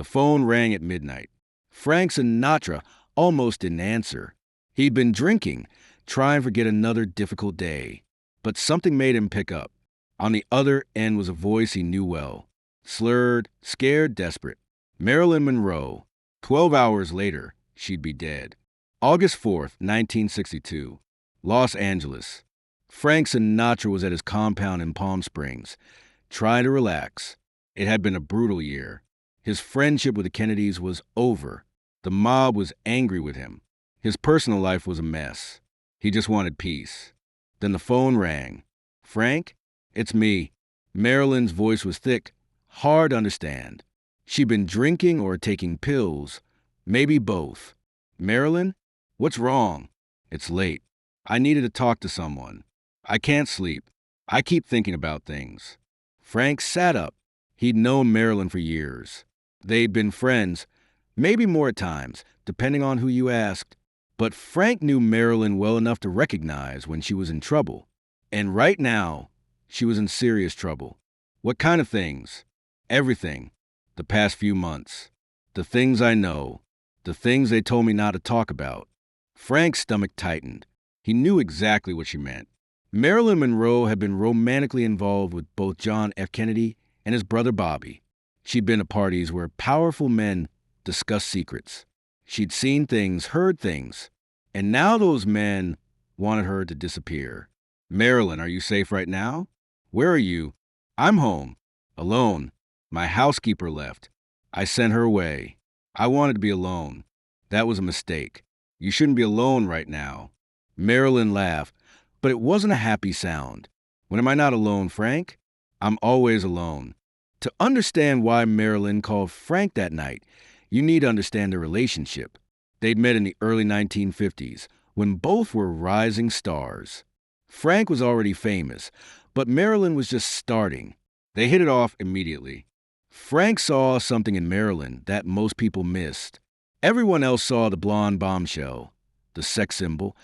The phone rang at midnight. Frank Sinatra almost didn't answer. He'd been drinking, trying to forget another difficult day. But something made him pick up. On the other end was a voice he knew well. Slurred, scared, desperate. Marilyn Monroe. 12 hours later, she'd be dead. August 4th, 1962. Los Angeles. Frank Sinatra was at his compound in Palm Springs, trying to relax. It had been a brutal year. His friendship with the Kennedys was over. The mob was angry with him. His personal life was a mess. He just wanted peace. Then the phone rang. "Frank? It's me." Marilyn's voice was thick, hard to understand. She'd been drinking or taking pills, maybe both. "Marilyn? What's wrong?" "It's late. I needed to talk to someone. I can't sleep. I keep thinking about things." Frank sat up. He'd known Marilyn for years. They'd been friends, maybe more at times, depending on who you asked. But Frank knew Marilyn well enough to recognize when she was in trouble. And right now, she was in serious trouble. "What kind of things?" "Everything. The past few months. The things I know. The things they told me not to talk about." Frank's stomach tightened. He knew exactly what she meant. Marilyn Monroe had been romantically involved with both John F. Kennedy and his brother Bobby. She'd been to parties where powerful men discussed secrets. She'd seen things, heard things, and now those men wanted her to disappear. "Marilyn, are you safe right now?" "Where are you?" "I'm home. Alone. My housekeeper left. I sent her away. I wanted to be alone. That was a mistake. You shouldn't be alone right now." Marilyn laughed, but it wasn't a happy sound. "When am I not alone, Frank?" "I'm always alone." To understand why Marilyn called Frank that night, you need to understand their relationship. They'd met in the early 1950s, when both were rising stars. Frank was already famous, but Marilyn was just starting. They hit it off immediately. Frank saw something in Marilyn that most people missed. Everyone else saw the blonde bombshell, the sex symbol,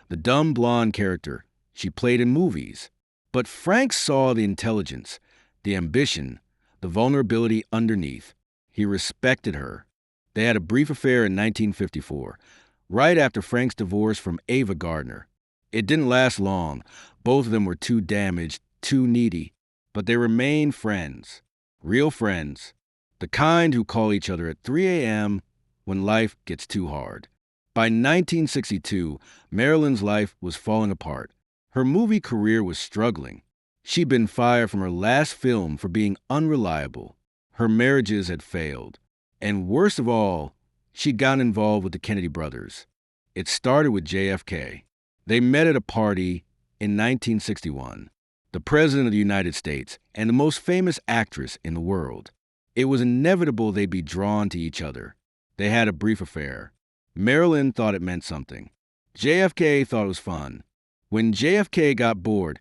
the dumb blonde character she played in movies. But Frank saw the intelligence, the ambition, the vulnerability underneath. He respected her. They had a brief affair in 1954, right after Frank's divorce from Ava Gardner. It didn't last long. Both of them were too damaged, too needy. But they remained friends. Real friends. The kind who call each other at 3 a.m. when life gets too hard. By 1962, Marilyn's life was falling apart. Her movie career was struggling. She'd been fired from her last film for being unreliable. Her marriages had failed. And worst of all, she'd gotten involved with the Kennedy brothers. It started with JFK. They met at a party in 1961. The President of the United States and the most famous actress in the world. It was inevitable they'd be drawn to each other. They had a brief affair. Marilyn thought it meant something. JFK thought it was fun. When JFK got bored,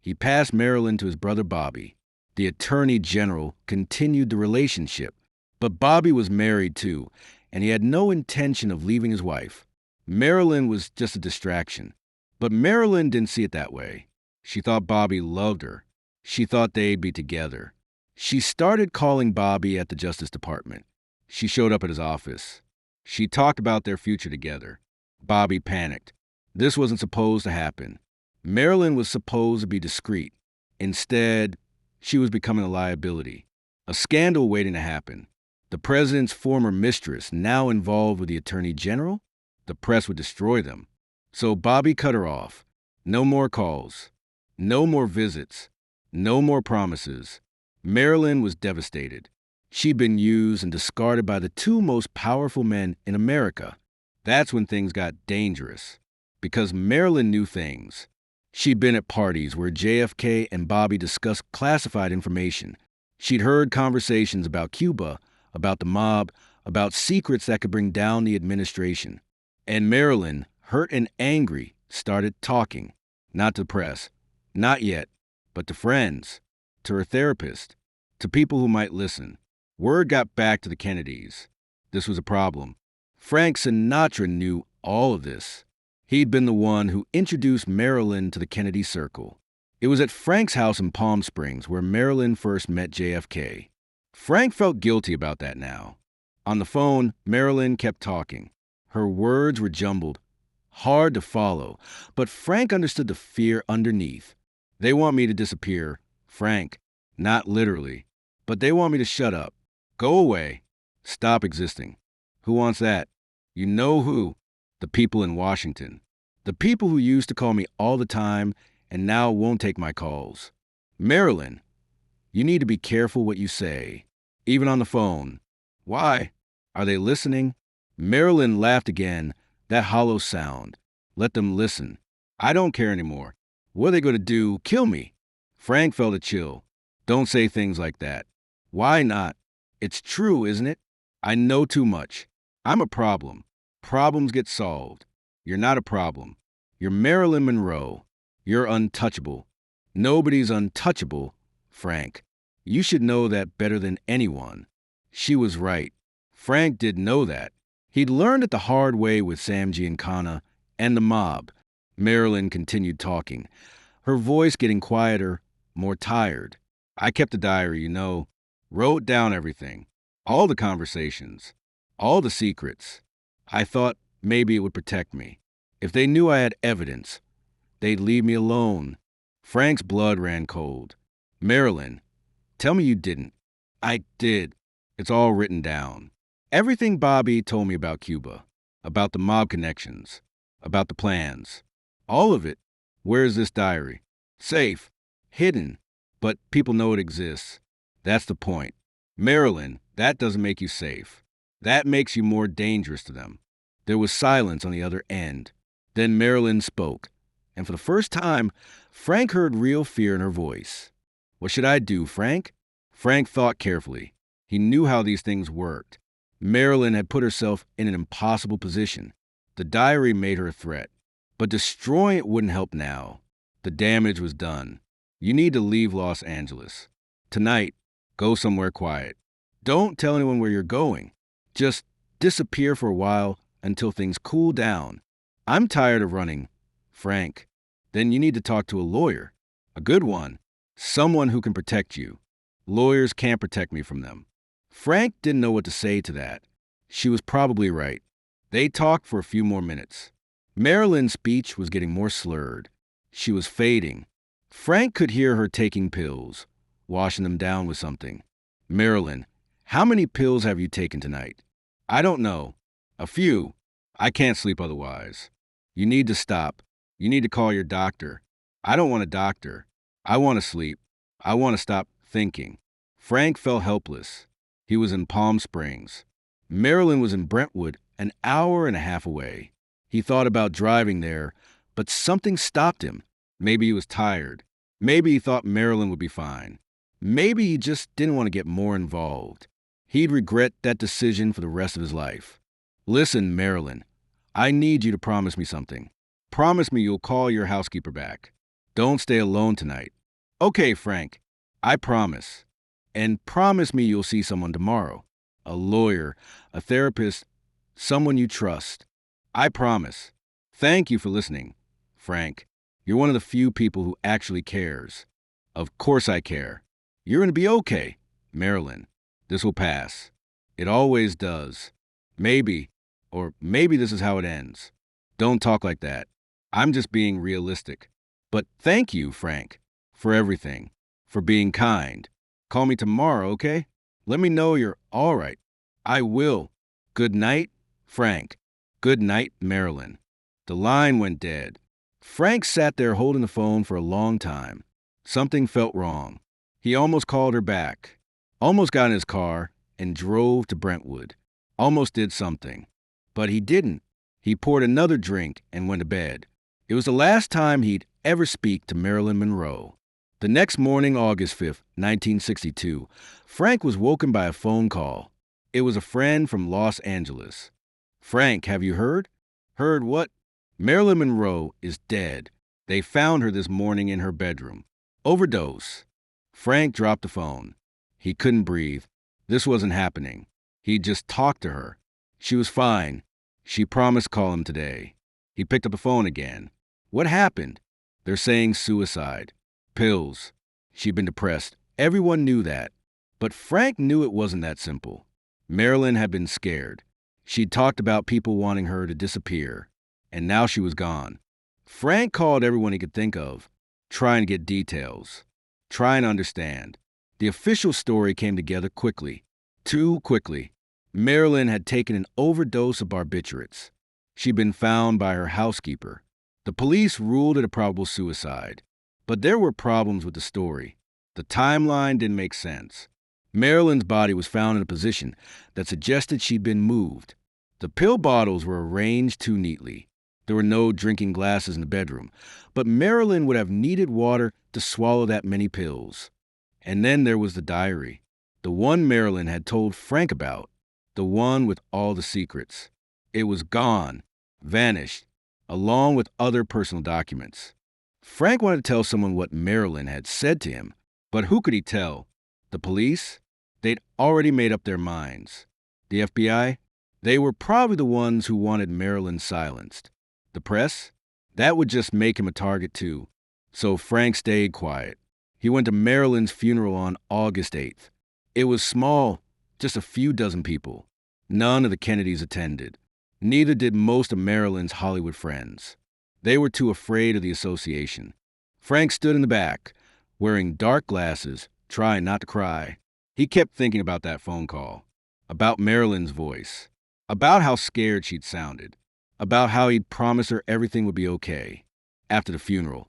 he passed Marilyn to his brother Bobby. The Attorney General continued the relationship. But Bobby was married too, and he had no intention of leaving his wife. Marilyn was just a distraction. But Marilyn didn't see it that way. She thought Bobby loved her. She thought they'd be together. She started calling Bobby at the Justice Department. She showed up at his office. She talked about their future together. Bobby panicked. This wasn't supposed to happen. Marilyn was supposed to be discreet. Instead, she was becoming a liability. A scandal waiting to happen. The president's former mistress, now involved with the Attorney General? The press would destroy them. So Bobby cut her off. No more calls. No more visits. No more promises. Marilyn was devastated. She'd been used and discarded by the two most powerful men in America. That's when things got dangerous. Because Marilyn knew things. She'd been at parties where JFK and Bobby discussed classified information. She'd heard conversations about Cuba, about the mob, about secrets that could bring down the administration. And Marilyn, hurt and angry, started talking. Not to the press. Not yet. But to friends. To her therapist. To people who might listen. Word got back to the Kennedys. This was a problem. Frank Sinatra knew all of this. He'd been the one who introduced Marilyn to the Kennedy circle. It was at Frank's house in Palm Springs where Marilyn first met JFK. Frank felt guilty about that now. On the phone, Marilyn kept talking. Her words were jumbled, hard to follow, but Frank understood the fear underneath. They want me to disappear, Frank, not literally, but they want me to shut up, go away, stop existing. Who wants that? You know who? The people in Washington. The people who used to call me all the time and now won't take my calls. Marilyn, you need to be careful what you say, even on the phone. Why? Are they listening? Marilyn laughed again, that hollow sound. Let them listen. I don't care anymore. What are they going to do? Kill me? Frank felt a chill. Don't say things like that. Why not? It's true, isn't it? I know too much. I'm a problem. Problems get solved. You're not a problem. You're Marilyn Monroe. You're untouchable. Nobody's untouchable, Frank. You should know that better than anyone. She was right. Frank did know that. He'd learned it the hard way with Sam Giancana and the mob. Marilyn continued talking, her voice getting quieter, more tired. I kept a diary, wrote down everything, all the conversations, all the secrets. I thought maybe it would protect me. If they knew I had evidence, they'd leave me alone. Frank's blood ran cold. Marilyn, tell me you didn't. I did. It's all written down. Everything Bobby told me about Cuba, about the mob connections, about the plans. All of it. Where is this diary? Safe. Hidden. But people know it exists. That's the point. Marilyn, that doesn't make you safe. That makes you more dangerous to them. There was silence on the other end. Then Marilyn spoke, and for the first time, Frank heard real fear in her voice. What should I do, Frank? Frank thought carefully. He knew how these things worked. Marilyn had put herself in an impossible position. The diary made her a threat. But destroying it wouldn't help now. The damage was done. You need to leave Los Angeles. Tonight, go somewhere quiet. Don't tell anyone where you're going. Just disappear for a while until things cool down. I'm tired of running, Frank. Then you need to talk to a lawyer. A good one. Someone who can protect you. Lawyers can't protect me from them. Frank didn't know what to say to that. She was probably right. They talked for a few more minutes. Marilyn's speech was getting more slurred. She was fading. Frank could hear her taking pills, washing them down with something. Marilyn, how many pills have you taken tonight? I don't know. A few. I can't sleep otherwise. You need to stop. You need to call your doctor. I don't want a doctor. I want to sleep. I want to stop thinking. Frank felt helpless. He was in Palm Springs. Marilyn was in Brentwood, an hour and a half away. He thought about driving there, but something stopped him. Maybe he was tired. Maybe he thought Marilyn would be fine. Maybe he just didn't want to get more involved. He'd regret that decision for the rest of his life. Listen, Marilyn, I need you to promise me something. Promise me you'll call your housekeeper back. Don't stay alone tonight. Okay, Frank, I promise. And promise me you'll see someone tomorrow. A lawyer, a therapist, someone you trust. I promise. Thank you for listening, Frank. You're one of the few people who actually cares. Of course I care. You're going to be okay, Marilyn. This will pass. It always does. Maybe, or maybe this is how it ends. Don't talk like that. I'm just being realistic. But thank you, Frank, for everything, for being kind. Call me tomorrow, okay? Let me know you're all right. I will. Good night, Frank. Good night, Marilyn. The line went dead. Frank sat there holding the phone for a long time. Something felt wrong. He almost called her back. Almost got in his car and drove to Brentwood. Almost did something. But he didn't. He poured another drink and went to bed. It was the last time he'd ever speak to Marilyn Monroe. The next morning, August 5th, 1962, Frank was woken by a phone call. It was a friend from Los Angeles. Frank, have you heard? Heard what? Marilyn Monroe is dead. They found her this morning in her bedroom. Overdose. Frank dropped the phone. He couldn't breathe. This wasn't happening. He'd just talked to her. She was fine. She promised to call him today. He picked up the phone again. What happened? They're saying suicide. Pills. She'd been depressed. Everyone knew that. But Frank knew it wasn't that simple. Marilyn had been scared. She'd talked about people wanting her to disappear, and now she was gone. Frank called everyone he could think of, trying to get details, trying to understand. The official story came together quickly, too quickly. Marilyn had taken an overdose of barbiturates. She'd been found by her housekeeper. The police ruled it a probable suicide. But there were problems with the story. The timeline didn't make sense. Marilyn's body was found in a position that suggested she'd been moved. The pill bottles were arranged too neatly. There were no drinking glasses in the bedroom, but Marilyn would have needed water to swallow that many pills. And then there was the diary, the one Marilyn had told Frank about, the one with all the secrets. It was gone, vanished, along with other personal documents. Frank wanted to tell someone what Marilyn had said to him, but who could he tell? The police? They'd already made up their minds. The FBI? They were probably the ones who wanted Marilyn silenced. The press? That would just make him a target too. So Frank stayed quiet. He went to Marilyn's funeral on August 8th. It was small, just a few dozen people. None of the Kennedys attended. Neither did most of Marilyn's Hollywood friends. They were too afraid of the association. Frank stood in the back, wearing dark glasses, trying not to cry. He kept thinking about that phone call, about Marilyn's voice, about how scared she'd sounded, about how he'd promised her everything would be okay. After the funeral,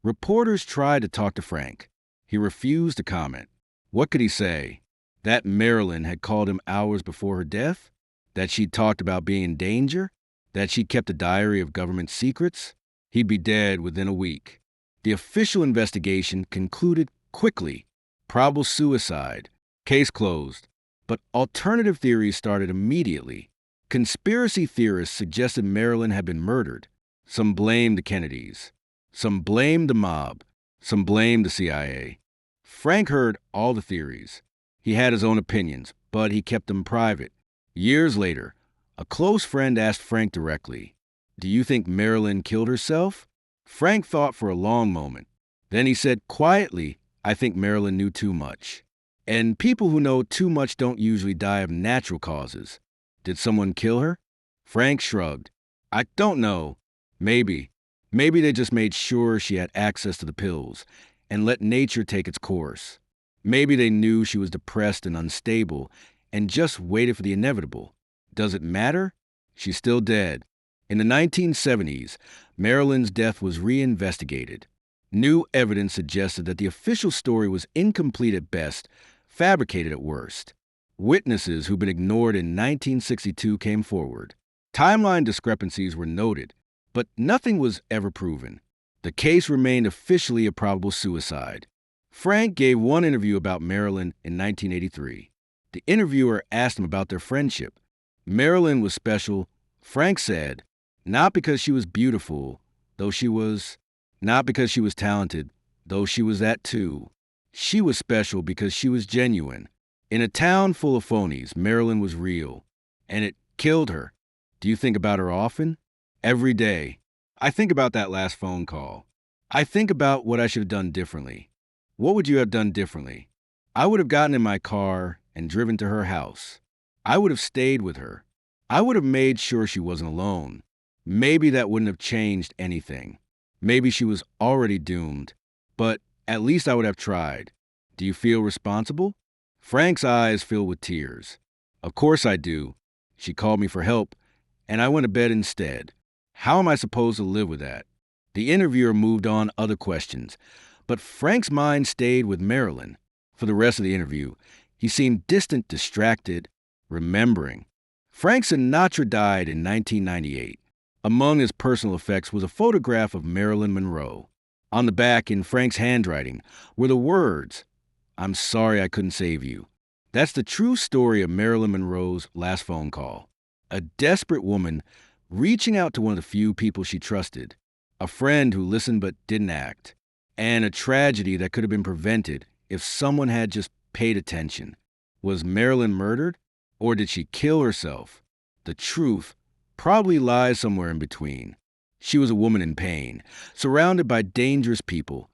reporters tried to talk to Frank. He refused to comment. What could he say? That Marilyn had called him hours before her death? That she'd talked about being in danger? That she'd kept a diary of government secrets? He'd be dead within a week. The official investigation concluded quickly. Probable suicide. Case closed. But alternative theories started immediately. Conspiracy theorists suggested Marilyn had been murdered. Some blamed the Kennedys. Some blamed the mob. Some blamed the CIA. Frank heard all the theories. He had his own opinions, but he kept them private. Years later, a close friend asked Frank directly, "Do you think Marilyn killed herself?" Frank thought for a long moment. Then he said quietly, "I think Marilyn knew too much. And people who know too much don't usually die of natural causes. Did someone kill her?" Frank shrugged. "I don't know. Maybe. Maybe they just made sure she had access to the pills and let nature take its course. Maybe they knew she was depressed and unstable and just waited for the inevitable. Does it matter? She's still dead." In the 1970s, Marilyn's death was reinvestigated. New evidence suggested that the official story was incomplete at best, fabricated at worst. Witnesses who'd been ignored in 1962 came forward. Timeline discrepancies were noted, but nothing was ever proven. The case remained officially a probable suicide. Frank gave one interview about Marilyn in 1983. The interviewer asked him about their friendship. Marilyn was special, Frank said, not because she was beautiful, though she was, not because she was talented, though she was that too. She was special because she was genuine. In a town full of phonies, Marilyn was real, and it killed her. Do you think about her often? Every day. I think about that last phone call. I think about what I should have done differently. What would you have done differently? I would have gotten in my car and driven to her house. I would have stayed with her. I would have made sure she wasn't alone. Maybe that wouldn't have changed anything. Maybe she was already doomed. But at least I would have tried. Do you feel responsible? Frank's eyes filled with tears. Of course I do. She called me for help, and I went to bed instead. How am I supposed to live with that? The interviewer moved on other questions, but Frank's mind stayed with Marilyn. For the rest of the interview, he seemed distant, distracted, remembering. Frank Sinatra died in 1998. Among his personal effects was a photograph of Marilyn Monroe. On the back, in Frank's handwriting, were the words, "I'm sorry I couldn't save you." That's the true story of Marilyn Monroe's last phone call. A desperate woman reaching out to one of the few people she trusted, a friend who listened but didn't act, and a tragedy that could have been prevented if someone had just paid attention. Was Marilyn murdered, or did she kill herself? The truth probably lies somewhere in between. She was a woman in pain, surrounded by dangerous people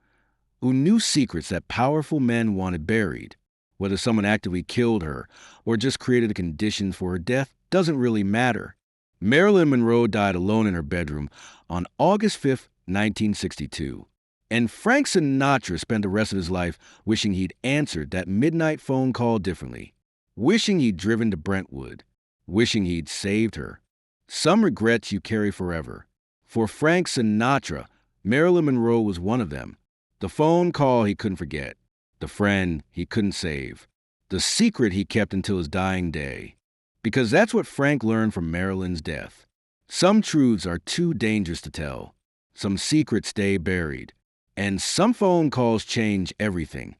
who knew secrets that powerful men wanted buried. Whether someone actively killed her or just created a condition for her death doesn't really matter. Marilyn Monroe died alone in her bedroom on August 5th, 1962. And Frank Sinatra spent the rest of his life wishing he'd answered that midnight phone call differently, wishing he'd driven to Brentwood, wishing he'd saved her. Some regrets you carry forever. For Frank Sinatra, Marilyn Monroe was one of them. The phone call he couldn't forget, the friend he couldn't save, the secret he kept until his dying day. Because that's what Frank learned from Marilyn's death. Some truths are too dangerous to tell. Some secrets stay buried. And some phone calls change everything,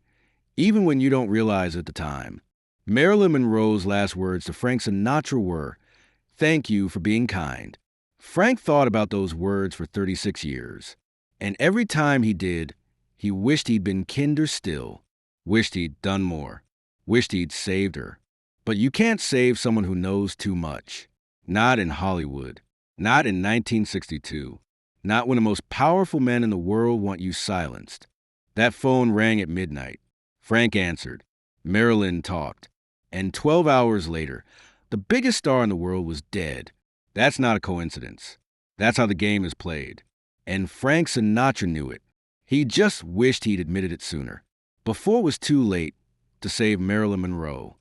even when you don't realize at the time. Marilyn Monroe's last words to Frank Sinatra were, "Thank you for being kind." Frank thought about those words for 36 years. And every time he did, he wished he'd been kinder still, wished he'd done more, wished he'd saved her. But you can't save someone who knows too much. Not in Hollywood. Not in 1962. Not when the most powerful men in the world want you silenced. That phone rang at midnight. Frank answered. Marilyn talked. And 12 hours later, the biggest star in the world was dead. That's not a coincidence. That's how the game is played. And Frank Sinatra knew it. He just wished he'd admitted it sooner, before it was too late to save Marilyn Monroe.